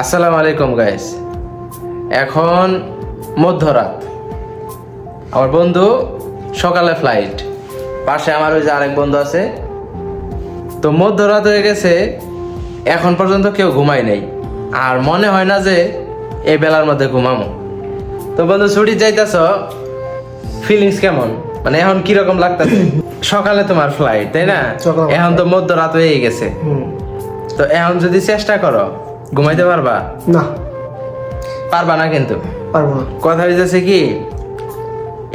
আসসালামু আলাইকুম গাইস। এখন মধ্যরাত, আমার বন্ধু সকালে ফ্লাইট, পাশে আমার ওই যে আরেক বন্ধু আছে। তো মধ্যরাত হয়ে গেছে, এখন পর্যন্ত কেউ ঘুমায় নেই, আর মনে হয় না যে এই বেলার মধ্যে ঘুমামো। তো বন্ধু ছুটি যাইতেছ, ফিলিংস কেমন, মানে এখন কিরকম লাগতেছে? সকালে তোমার ফ্লাইট, তাই না? এখন তো মধ্যরাত হয়ে গেছে, তো এখন যদি চেষ্টা করো ঘুমাইতে পারবা? না, পারবা না, কিন্তু পারবো না। কথা হইতেছে কি,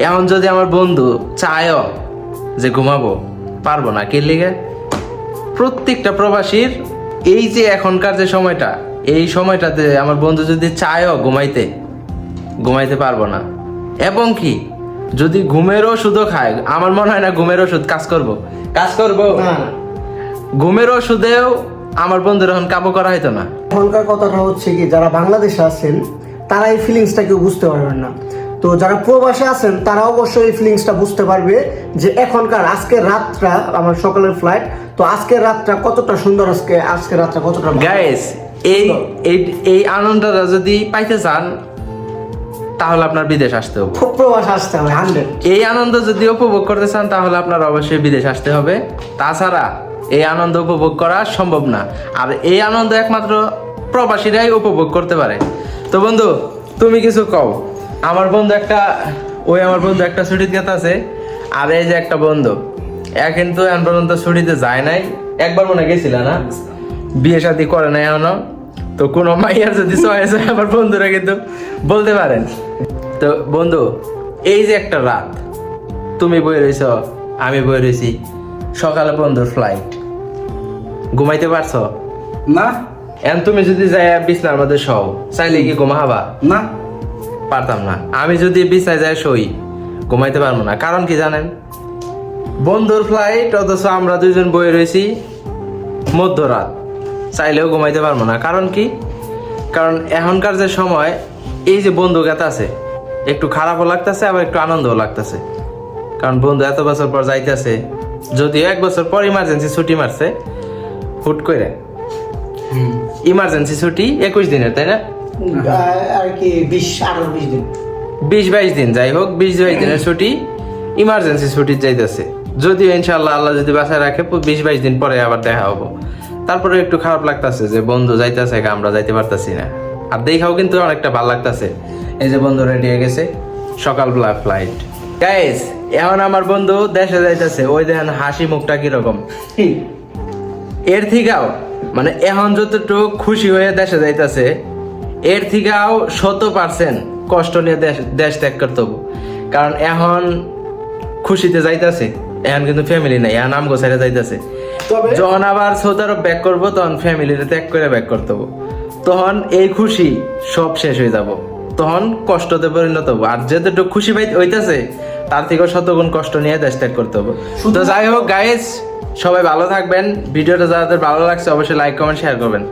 এখন যদি আমার বন্ধু চায়ও যে ঘুমাবো, পারবো না। কি লিগে? প্রত্যেকটা প্রবাসীর এই যে এখনকার যে সময়টা, এই সময়টাতে আমার বন্ধু যদি চায়ও ঘুমাইতে পারবো না। এবং কি, যদি ঘুমের ওষুধও খায়, আমার মনে হয় না ঘুমের ওষুধ কাজ করবো। না, ঘুমের ওষুধেও আমার বন্ধুর এখন কাবু করা হইতো না। এখনকার কথাটা হচ্ছে কি, যারা বাংলাদেশে আছেন তারা এই ফিলিংসটা কেউ বুঝতে পারবেন না। তো যারা প্রবাসে আছেন তারা অবশ্যই এই ফিলিংসটা বুঝতে পারবে যে এখনকার আজকের রাতটা, আমার সকালের ফ্লাইট, তো আজকের রাতটা কতটা সুন্দর, আজকের রাতটা কতটা ভালো। গাইস, এই আনন্দটা যদি পাইতে চান তাহলে আপনার বিদেশ আসতে হবে। খুব প্রবাসে আসতে হবে 100। এই আনন্দ যদি উপভোগ করতে চান তাহলে আপনার অবশ্যই বিদেশ আসতে হবে, তাছাড়া এই আনন্দ উপভোগ করা সম্ভব না। আর এই আনন্দ একমাত্র প্রবাসীরাই উপভোগ করতে পারে। তো বন্ধু, তুমি কিছু কও। আমার বন্ধু একটা ছুটিতে গেতে আছে, আর এই যে একটা বন্ধু কিন্তু এখন পর্যন্ত ছুটিতে যায় নাই। একবার মনে গেছিল না, বিয়ে শাদী করে নাই এখনো। তো কোনো মাইয়ার যদি চয়েস হয় আমার বন্ধুরা কিন্তু বলতে পারেন। তো বন্ধু, এই যে একটা রাত তুমি বই রয়েছ, আমি বই রয়েছি, সকালে বন্ধুর ফ্লাইট, ঘুমাইতে পারছো না এখন? তুমি যদি যাই বিছনার মধ্যে শও, চাইলে কি ঘুমাবা? না পারতাম না। আমি যদি বিছনায় যাই শই, ঘুমাইতে পারবো না। কারণ কি জানেন? বন্ধুর ফ্লাইট, অথচ আমরা দুইজন বই রয়েছি মধ্যরাত, চাইলেও ঘুমাইতে পারবো না। কারণ কি? কারণ এখনকার যে সময়, এই যে বন্ধু গেতে আছে, একটু খারাপও লাগতেছে, আবার একটু আনন্দও লাগতেছে। কারণ বন্ধু এত বছর পর যাইতেছে, যদিও 1 বছর পর ইমার্জেন্সি ছুটি মারছে হুট করে। ইমার্জেন্সি ছুটি 21 দিনের, তাই না? আর কি 20 দিন, 20-22 দিন, যাই হোক 20-22 দিনের ছুটি, ইমার্জেন্সি ছুটি যাইতেছে। যদিও ইনশাল্লাহ আল্লাহ যদি বাসায় রাখে 20-22 দিন পরে আবার দেখা হবো। তারপরে একটু খারাপ লাগতেছে যে বন্ধু যাইতেছে, আমরা যাইতে পারতাছি না। আর দেখাও কিন্তু অনেকটা ভালো লাগতেছে। এই যে বন্ধু রেডি হয়ে গেছে, সকালবেলা ফ্লাইট। গাইস, এখন আমার বন্ধু দেশে যাইতেছে, ওই দেখেন হাসি মুখটা কিরকম। এর থেকেও মানে এখন যতটুকু খুশি হয়ে দেশে যাইতেছে, এর থেকেও 100% কষ্ট নিয়ে দেশ ত্যাগ করতে হবে। কারণ এখন খুশিতে যাইতেছে, এখন কিন্তু ফ্যামিলি নাই, এখন আমগো ছেড়ে যাইতেছে। তবে যখন আবার সৌদি আরব ব্যাক করবো, তখন ফ্যামিলিতে ত্যাগ করে ব্যাক করতে হবে। তখন এই খুশি সব শেষ হয়ে যাব, তখন কষ্টতে পরিণত হবো। আর যেতটুকু খুশি হইতেছে তার থেকেও 100 গুণ কষ্ট নিয়ে দেশ ত্যাগ করতে হবে। তো যাই হোক গাইস, সবাই ভালো থাকবেন। ভিডিওটা যাদের ভালো লাগছে অবশ্যই লাইক, কমেন্ট, শেয়ার করবেন।